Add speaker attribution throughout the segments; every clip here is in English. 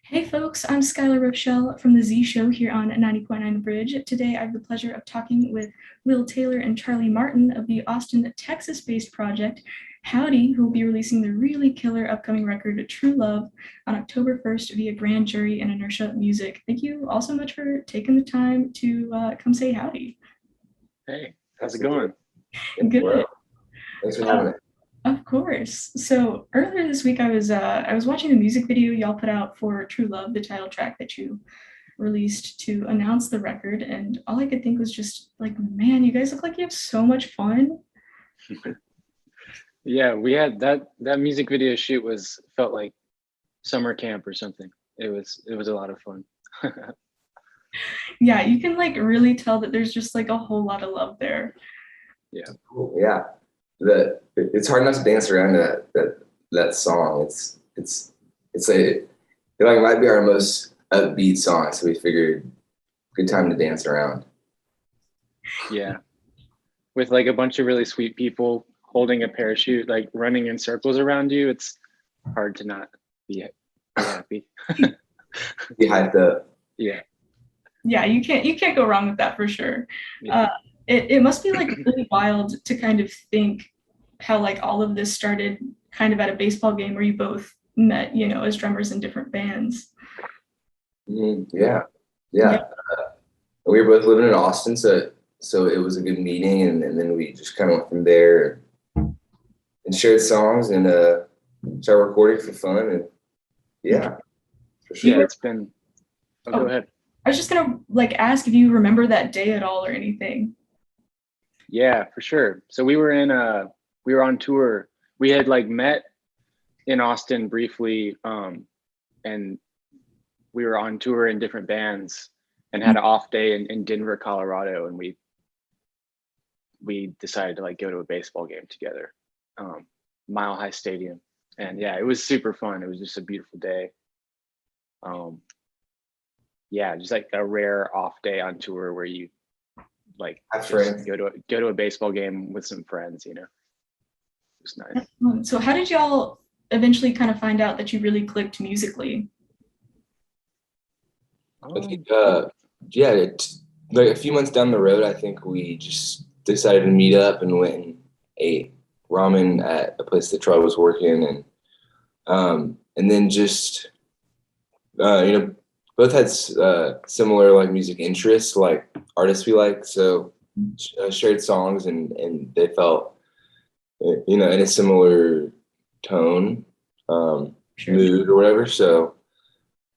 Speaker 1: Hey folks, I'm Skylar Rochelle from the Z Show here on 90.9 Bridge. Today I have the pleasure of talking with Will Taylor and Charlie Martin of the Austin, Texas-based project Hovvdy, who will be releasing the really killer upcoming record True Love on October 1st via Grand Jury and Inertia Music. Thank you all so much for taking the time to come say howdy.
Speaker 2: Hey, how's it going?
Speaker 1: Good.
Speaker 3: Thanks for having it.
Speaker 1: Of course. So earlier this week, I was watching the music video y'all put out for True Love, the title track that you released to announce the record, and all I could think was just like, man, you guys look like you have so much fun.
Speaker 2: Yeah, we had that music video shoot felt like summer camp or something. It was a lot of fun.
Speaker 1: Yeah, you can like really tell that there's just like a whole lot of love there.
Speaker 2: Yeah.
Speaker 3: Cool. Yeah. It's hard not to dance around to that song. It's like it might be our most upbeat song, so we figured good time to dance around.
Speaker 2: Yeah. With like a bunch of really sweet people holding a parachute, like running in circles around you, it's hard to not be happy.
Speaker 3: Be hyped up.
Speaker 2: Yeah.
Speaker 1: Yeah, you can't go wrong with that for sure.
Speaker 2: Yeah.
Speaker 1: It must be like really wild to kind of think how like all of this started kind of at a baseball game where you both met, as drummers in different bands.
Speaker 3: Yeah. We were both living in Austin, so it was a good meeting, and then we just kind of went from there and shared songs and started recording for fun, and yeah, for sure.
Speaker 2: Yeah, it's been. Go ahead.
Speaker 1: I was just gonna like ask if you remember that day at all or anything.
Speaker 2: Yeah, for sure. So we were on tour. We had like met in Austin briefly, and we were on tour in different bands and had an off day in Denver, Colorado, and we decided to like go to a baseball game together, Mile High Stadium, and yeah, it was super fun. It was just a beautiful day. Yeah, just like a rare off day on tour where you like just go to a baseball game with some friends, It was nice.
Speaker 1: So how did y'all eventually kind of find out that you really clicked musically?
Speaker 3: I think, like a few months down the road, I think we just decided to meet up and went and ate ramen at a place that Troy was working, and then just both had similar like music interests, like artists we like, so shared songs, and they felt in a similar tone, mood or whatever. So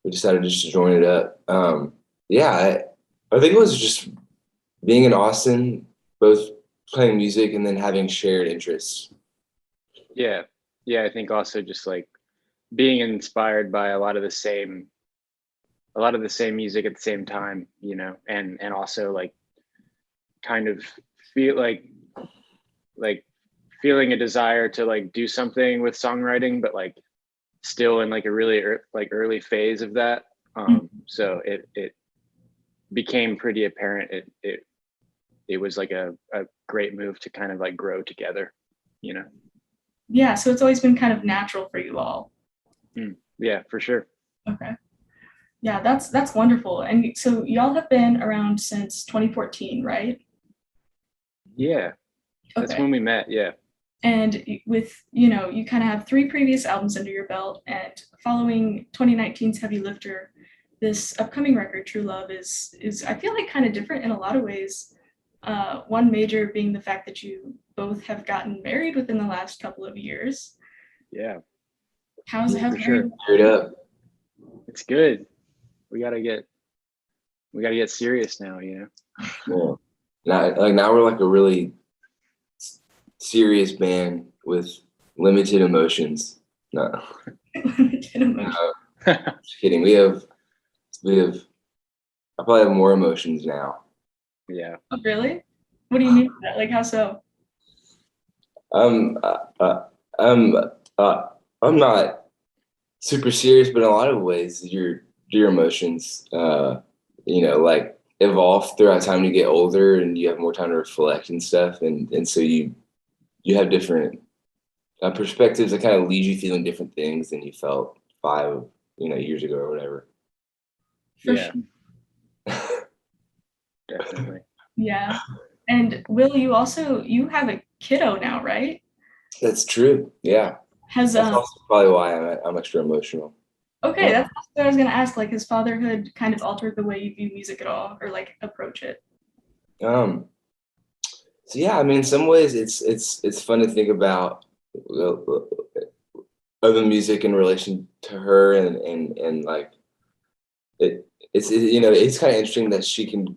Speaker 3: we decided just to join it up. I think it was just being in Austin, both playing music and then having shared interests.
Speaker 2: Yeah, I think also just like being inspired by a lot of the same music at the same time, and also like kind of feel like feeling a desire to like do something with songwriting, but like still in like a really early phase of that. So it became pretty apparent. It was like a great move to kind of like grow together,
Speaker 1: Yeah, so it's always been kind of natural for you all.
Speaker 2: Yeah, for sure.
Speaker 1: Okay. Yeah, that's wonderful. And so y'all have been around since 2014, right?
Speaker 2: Yeah. That's when we met, yeah.
Speaker 1: And with, you kind of have 3 previous albums under your belt, and following 2019's Heavy Lifter, this upcoming record, True Love, is I feel like kind of different in a lot of ways. One major being the fact that you both have gotten married within the last couple of years.
Speaker 2: Yeah.
Speaker 1: How's it?
Speaker 3: Married up.
Speaker 2: It's good. We gotta get serious now,
Speaker 3: Yeah. Now we're like a really serious band with limited emotions. No.
Speaker 1: Limited emotions.
Speaker 3: Just kidding. We have. I probably have more emotions now.
Speaker 2: Yeah.
Speaker 1: Oh, really? What do you mean by that? Like, how so?
Speaker 3: I'm not super serious, but in a lot of ways, your emotions, like evolve throughout time. You get older and you have more time to reflect and stuff, and so you have different perspectives that kind of lead you feeling different things than you felt 5 years ago or whatever.
Speaker 1: For
Speaker 2: Yeah.
Speaker 1: sure.
Speaker 2: Definitely.
Speaker 1: Yeah. And Will, you have a kiddo now, right?
Speaker 3: That's true. Yeah.
Speaker 1: Has
Speaker 3: That's also probably why I'm extra emotional.
Speaker 1: Okay, that's what I was gonna ask. Like, has fatherhood kind of altered the way you view music at all, or like approach it?
Speaker 3: So yeah, I mean, in some ways it's fun to think about other music in relation to her, and like it's kind of interesting that she can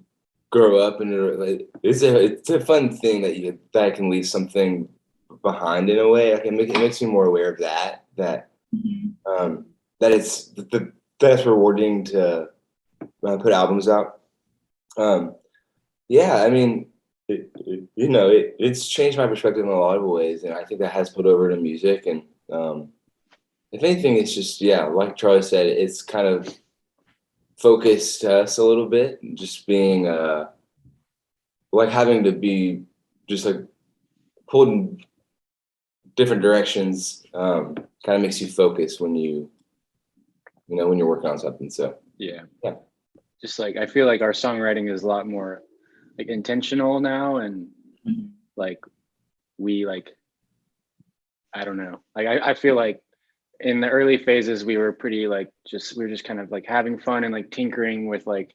Speaker 3: grow up, and like, it's a fun thing that I can leave something behind in a way. Like it makes me more aware of that that it's rewarding to put albums out. Yeah, I mean, it's changed my perspective in a lot of ways, and I think that has put over to music. And if anything, it's just, yeah, like Charlie said, it's kind of focused us a little bit, just being like having to be just like pulled in different directions. Kind of makes you focus when when you're working on something. So
Speaker 2: Yeah.
Speaker 3: yeah.
Speaker 2: Just like I feel like our songwriting is a lot more like intentional now, and like we like I don't know. Like I feel like in the early phases we were pretty like we were just kind of like having fun and like tinkering with like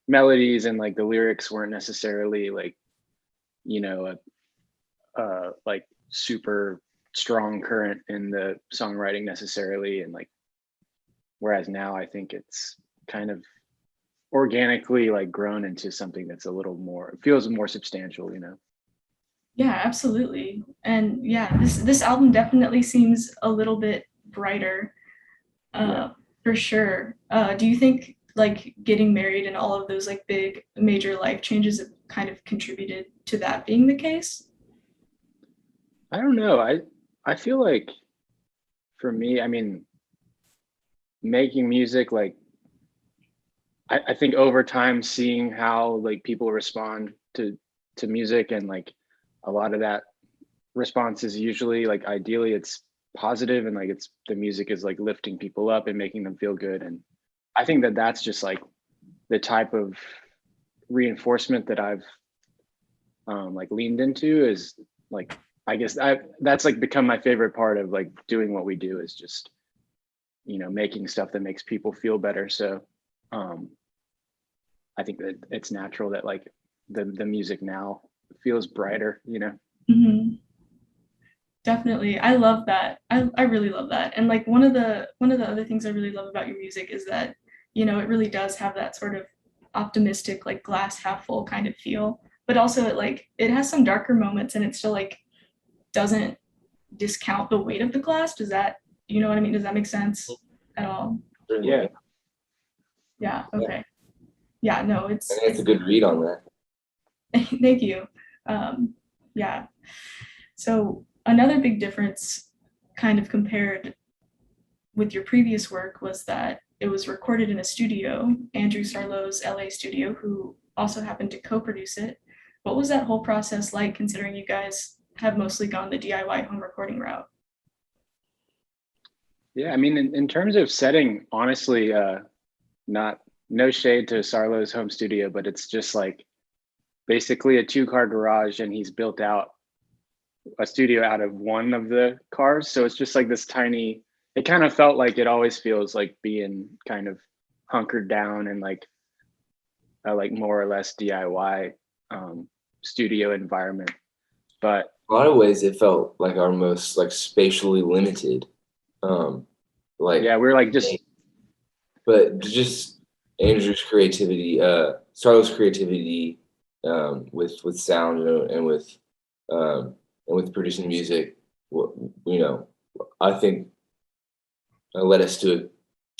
Speaker 2: melodies, and like the lyrics weren't necessarily like like super strong current in the songwriting necessarily, and like whereas now I think it's kind of organically like grown into something that's a little more, feels more substantial.
Speaker 1: Yeah, absolutely. And yeah, this album definitely seems a little bit brighter,
Speaker 2: Yeah.
Speaker 1: for sure. Do you think like getting married and all of those like big major life changes have kind of contributed to that being the case?
Speaker 2: I don't know. I feel like for me, I mean, making music, like I think over time seeing how like people respond to music, and like a lot of that response is usually like ideally it's positive, and like it's the music is like lifting people up and making them feel good. And I think that that's just like the type of reinforcement that I've like leaned into, is like I guess that's like become my favorite part of like doing what we do, is just making stuff that makes people feel better. So I think that it's natural that like the music now feels brighter.
Speaker 1: Mhm. Definitely. I love that. I really love that. And like one of the other things I really love about your music is that, it really does have that sort of optimistic, like glass half full kind of feel. But also it has some darker moments and it still like doesn't discount the weight of the glass. You know what I mean? Does that make sense at all?
Speaker 2: Yeah.
Speaker 1: Yeah, okay. Yeah, no,
Speaker 3: I think it's a good read on that.
Speaker 1: thank you. Yeah. So another big difference kind of compared with your previous work was that it was recorded in a studio, Andrew Sarlo's LA studio, who also happened to co-produce it. What was that whole process like, considering you guys have mostly gone the DIY home recording route?
Speaker 2: Yeah, I mean, in terms of setting, honestly, no shade to Sarlo's home studio, but it's just like basically a 2-car garage, and he's built out a studio out of one of the cars. So it's just like this tiny, it kind of felt like, it always feels like being kind of hunkered down and like a like more or less DIY studio environment. But
Speaker 3: a lot of ways it felt like our most like spatially limited. Like
Speaker 2: yeah, we're like
Speaker 3: but just Andrew's creativity, Sarlo's creativity, with sound, and with producing music, I think led us to a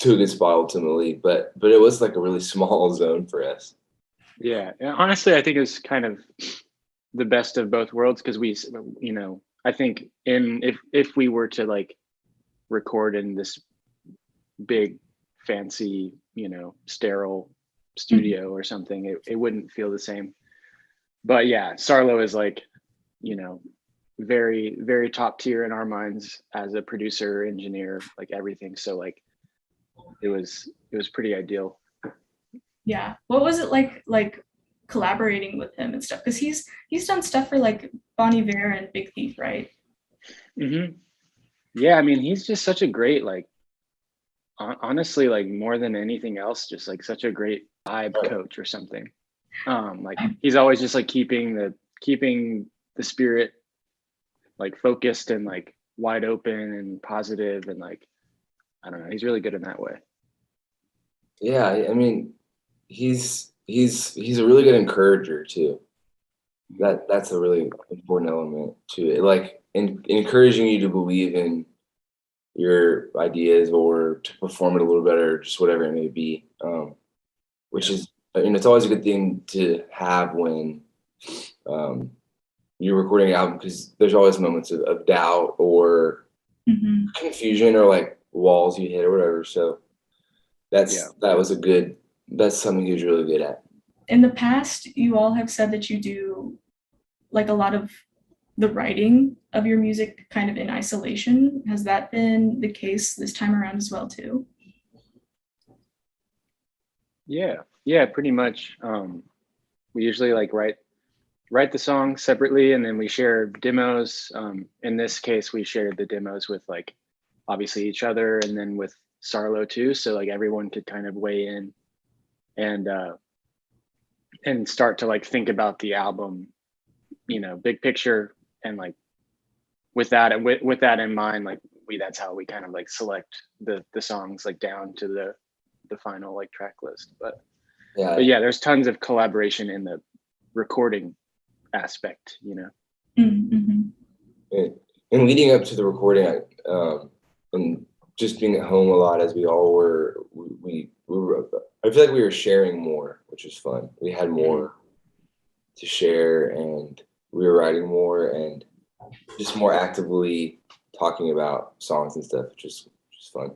Speaker 3: good spot ultimately. But it was like a really small zone for us.
Speaker 2: Yeah, honestly, I think it's kind of the best of both worlds, because I think if we were to like record in this big fancy sterile studio or something, it wouldn't feel the same. But yeah, Sarlo is like very, very top tier in our minds as a producer, engineer, like everything. So like it was pretty ideal.
Speaker 1: Yeah. What was it like collaborating with him and stuff? Because he's done stuff for like Bon Iver and Big Thief, right?
Speaker 2: Yeah, I mean, he's just such a great, like, honestly, like more than anything else, just like such a great vibe coach or something. Like he's always just like keeping the spirit like focused and like wide open and positive, and like, I don't know, he's really good in that way.
Speaker 3: Yeah, I mean, he's a really good encourager too. That's a really important element to it. Like encouraging you to believe in your ideas or to perform it a little better, just whatever it may be. Which is, it's always a good thing to have when you're recording an album, because there's always moments of doubt or confusion or like walls you hit or whatever. So that's something he was really good at.
Speaker 1: In the past, you all have said that you do like a lot of the writing of your music kind of in isolation. Has that been the case this time around as well too?
Speaker 2: Yeah, pretty much. We usually like write the song separately, and then we share demos. In this case, we shared the demos with like obviously each other, and then with Sarlo too, so like everyone could kind of weigh in and start to like think about the album, big picture, and like with that in mind, like that's how we kind of like select the songs like down to the final like track list. But yeah, there's tons of collaboration in the recording aspect,
Speaker 1: Mm-hmm.
Speaker 3: And leading up to the recording, and just being at home a lot as we all were, we were, I feel like we were sharing more, which was fun. We had more to share, and we were writing more and just more actively talking about songs and stuff, which is fun.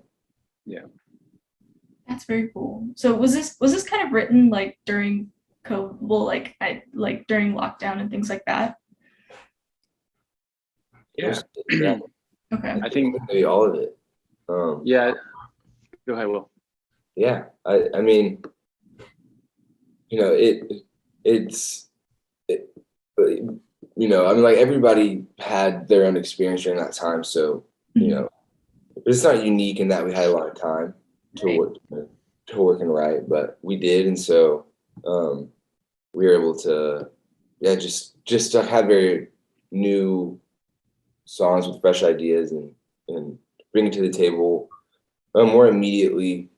Speaker 2: Yeah.
Speaker 1: That's very cool. So was this kind of written like during COVID, well, like during lockdown and things like that?
Speaker 2: Yeah.
Speaker 1: Okay.
Speaker 2: I think
Speaker 3: maybe all of it.
Speaker 2: Yeah. Go ahead, Will.
Speaker 3: Yeah. I mean, I mean, like everybody had their own experience during that time. So, it's not unique in that we had a lot of time to work and write, but we did. And so, we were able to, just to have very new songs with fresh ideas and bring it to the table more immediately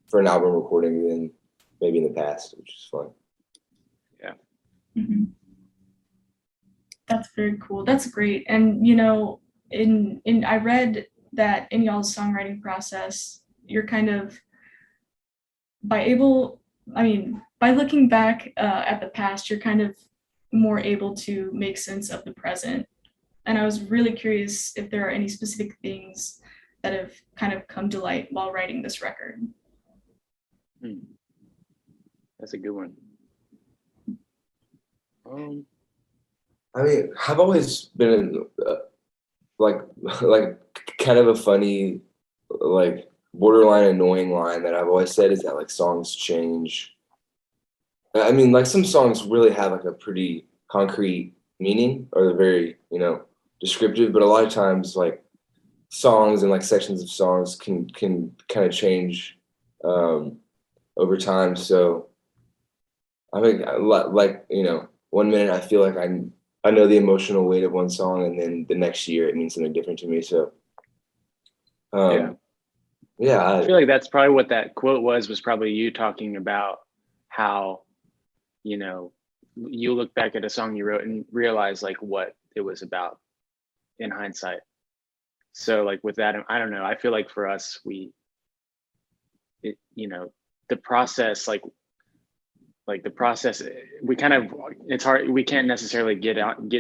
Speaker 3: for an album recording than maybe in the past, which is fun.
Speaker 2: Yeah.
Speaker 1: Mm-hmm. That's very cool. That's great. And in I read that in y'all's songwriting process, you're kind of by looking back at the past, you're kind of more able to make sense of the present. And I was really curious if there are any specific things that have kind of come to light while writing this record.
Speaker 2: That's a good one.
Speaker 3: I mean, I've always been like kind of a funny, like borderline annoying line that I've always said is that like songs change. I mean, like some songs really have like a pretty concrete meaning, or they're very, descriptive, but a lot of times like songs and like sections of songs can kind of change over time. So I think like, 1 minute I feel like I know the emotional weight of one song, and then the next year it means something different to me. So I
Speaker 2: feel like that's probably what that quote was probably you talking about how, you look back at a song you wrote and realize like what it was about in hindsight. So like with that, I don't know, I feel like for us, the process, the process, we kind of, it's hard, we can't necessarily get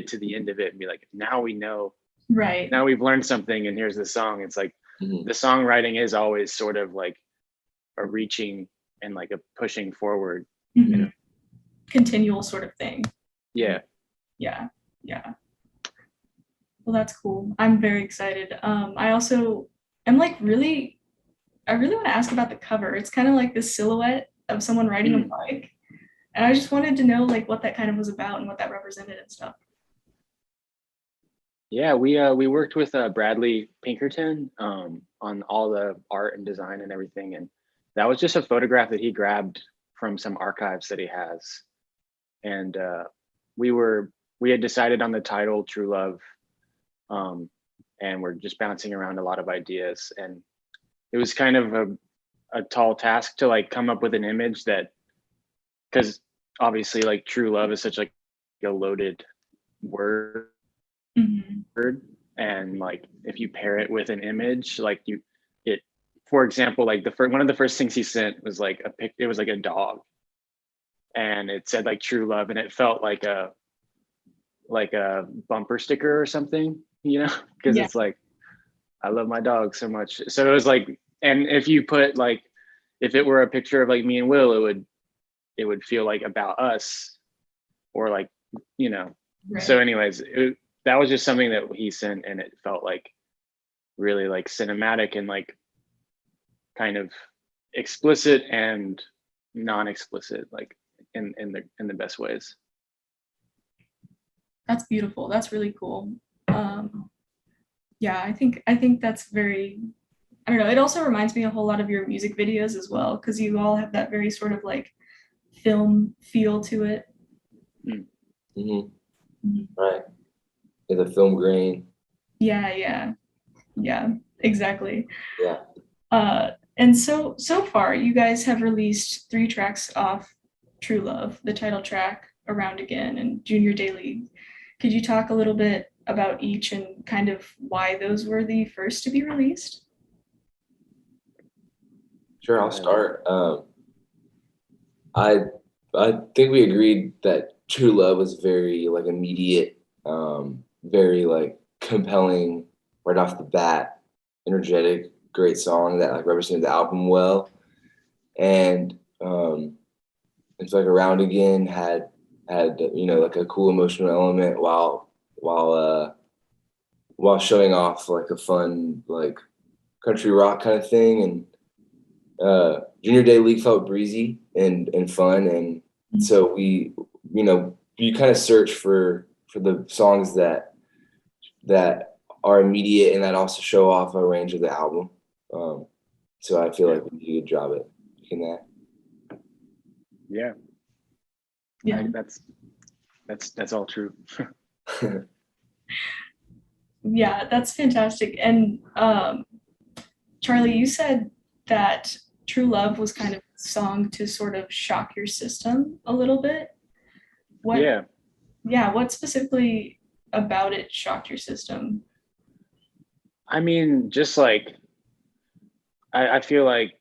Speaker 2: to the end of it and be like, now we know,
Speaker 1: right,
Speaker 2: now we've learned something and here's the song. It's like the songwriting is always sort of like a reaching and like a pushing forward,
Speaker 1: continual sort of thing.
Speaker 2: Yeah.
Speaker 1: Well, that's cool. I'm very excited. I also am like really I really want to ask about the cover. It's kind of like this silhouette of someone riding a bike. And I just wanted to know like what that kind of was about and what that represented and stuff.
Speaker 2: Yeah, we worked with Bradley Pinkerton on all the art and design and everything, and that was just a photograph that he grabbed from some archives that he has. And we had decided on the title True Love, and we're just bouncing around a lot of ideas, and it was kind of a tall task to like come up with an image that, because obviously like true love is such like a loaded word. And like if you pair it with an image, like it for example, like one of the first things he sent was like it was like a dog, and it said like true love, and it felt like a bumper sticker or something, because it's like I love my dog so much. So it was like, and if you put like, if it were a picture of like me and Will, it would feel like about us, or like,
Speaker 1: Right.
Speaker 2: So anyways, that was just something that he sent, and it felt like really like cinematic and like kind of explicit and non-explicit, like in the best ways.
Speaker 1: That's beautiful. That's really cool. Yeah, I think that's very, I don't know. It also reminds me a whole lot of your music videos as well, because you all have that very sort of like film feel to it.
Speaker 3: Right. Yeah, the film grain.
Speaker 1: Yeah, exactly.
Speaker 3: Yeah.
Speaker 1: And so far, you guys have released 3 tracks off True Love, the title track, Around Again, and Junior Daily. Could you talk a little bit about each and kind of why those were the first to be released?
Speaker 3: Sure, I'll start. I think we agreed that True Love was very like immediate, very like compelling right off the bat, energetic, great song that like represented the album well. And it's like Around Again had like a cool emotional element while showing off like a fun like country rock kind of thing. And Junior Day League felt breezy and fun, and so we kind of search for the songs that are immediate and that also show off a range of the album. So I feel like we did a good job at doing that.
Speaker 2: Yeah. That's all true.
Speaker 1: Yeah, that's fantastic. And Charlie, you said that True Love was kind of a song to sort of shock your system a little bit. What specifically about it shocked your system?
Speaker 2: I mean, just like I feel like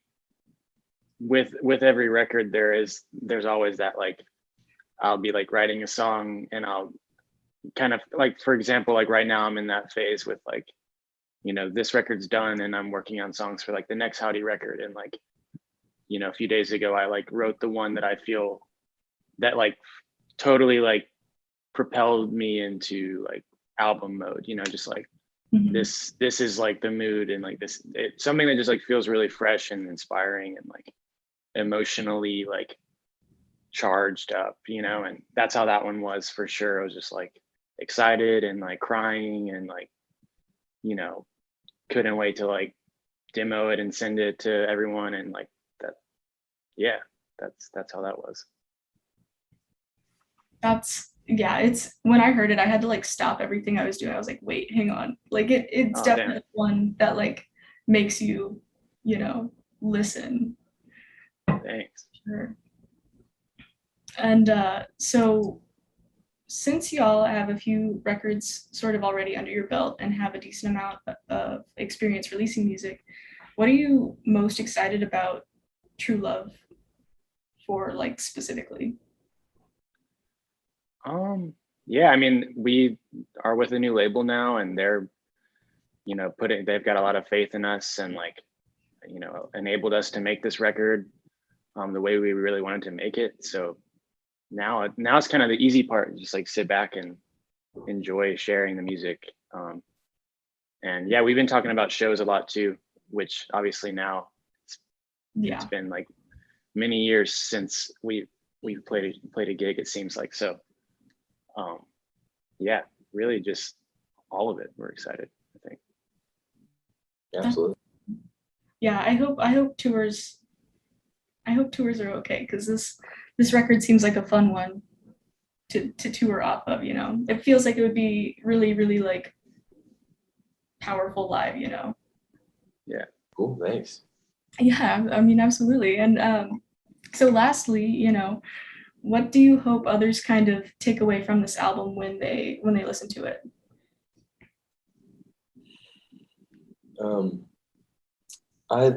Speaker 2: with every record there's always that like I'll be like writing a song and I'll kind of like, for example, like right now I'm in that phase with like, this record's done and I'm working on songs for like the next Hovvdy record. And like, a few days ago, I like wrote the one that I feel that like totally like propelled me into like album mode, just like this is like the mood, and like it's something that just like feels really fresh and inspiring and like emotionally like charged up, and that's how that one was for sure. I was just like excited and like crying and like, couldn't wait to like demo it and send it to everyone. And like that, yeah, that's how that was.
Speaker 1: It's when I heard it, I had to like stop everything I was doing. I was like, wait, hang on. Like it's definitely one that like makes you, listen.
Speaker 2: Thanks.
Speaker 1: Sure. And so since y'all have a few records sort of already under your belt and have a decent amount of experience releasing music, what are you most excited about True Love for, like, specifically?
Speaker 2: Yeah, I mean, we are with a new label now, and they're, they've got a lot of faith in us and like, enabled us to make this record the way we really wanted to make it. So now it's kind of the easy part, just like sit back and enjoy sharing the music. And yeah, we've been talking about shows a lot too, which obviously now
Speaker 1: Yeah.
Speaker 2: It's been like many years since we played a gig, it seems like. So yeah, really just all of it. We're excited, I think.
Speaker 3: Absolutely.
Speaker 1: Yeah, I hope tours are okay, because this record seems like a fun one to tour off of, you know. It feels like it would be really, really like powerful live, you know.
Speaker 2: Yeah.
Speaker 3: Cool, thanks.
Speaker 1: Yeah, I mean, absolutely. And so lastly, you know, what do you hope others kind of take away from this album when they listen to it?
Speaker 3: I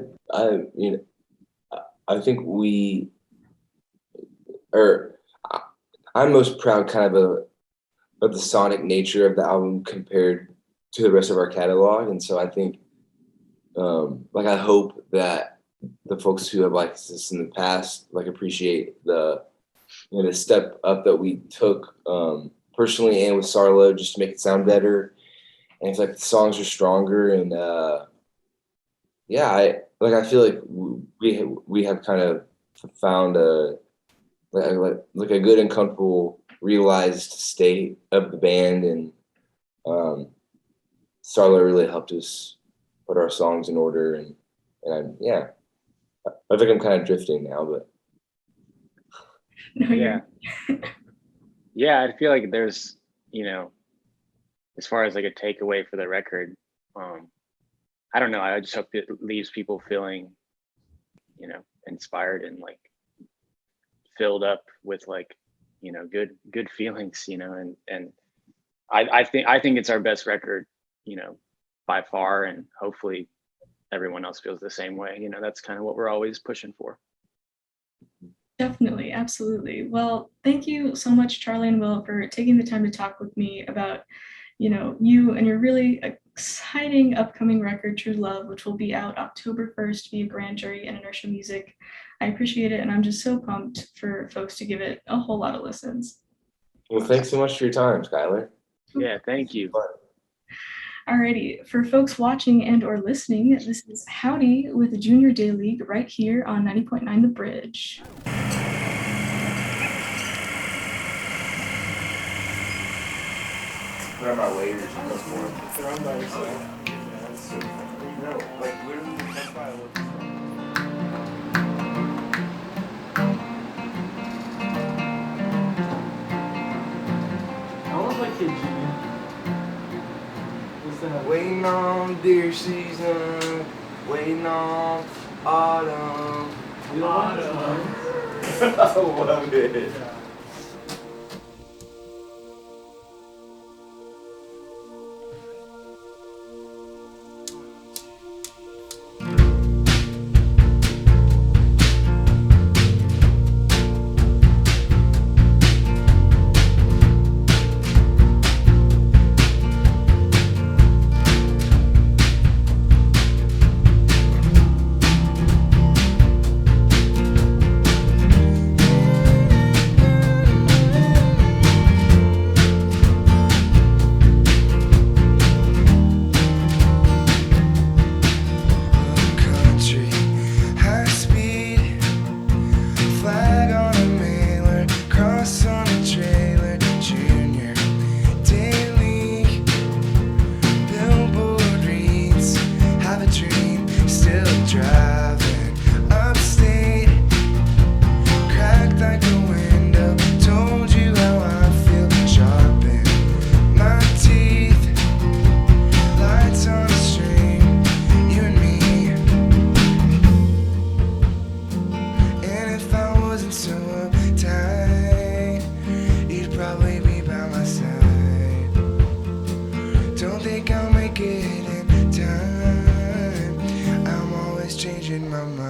Speaker 3: think I'm most proud kind of the sonic nature of the album compared to the rest of our catalog. And so I think, I hope that the folks who have liked this in the past, appreciate the step up that we took, personally and with Sarlo, just to make it sound better. And it's like the songs are stronger, and I feel like we have kind of found a good and comfortable realized state of the band, and Sarlo really helped us put our songs in order, and I think I'm kind of drifting now, but
Speaker 1: No,
Speaker 2: yeah. Yeah, I feel like there's, as far as like a takeaway for the record, I don't know. I just hope it leaves people feeling, inspired and like filled up with good feelings, and I think it's our best record, by far, and hopefully everyone else feels the same way. That's kind of what we're always pushing for.
Speaker 1: Definitely, absolutely. Well, thank you so much, Charlie and Will, for taking the time to talk with me about, you and your really exciting upcoming record, True Love, which will be out October 1st via Grand Jury and Inertia Music. I appreciate it, and I'm just so pumped for folks to give it a whole lot of listens.
Speaker 3: Well, thanks so much for your time, Skylar.
Speaker 2: Yeah, thank you.
Speaker 1: Alrighty, for folks watching and or listening, this is Howdy with the Junior Day League right here on 90.9 The Bridge.
Speaker 3: They're on my layers and those more. They're on by yourself. Yeah, that's so funny. No, literally, that's why I look.
Speaker 4: I was like kid Jimmy.
Speaker 3: Waiting on deer season, waiting on autumn.
Speaker 4: You don't want to
Speaker 3: I love it.
Speaker 4: Yeah.
Speaker 5: Don't think I'll make it in time. I'm always changing my mind.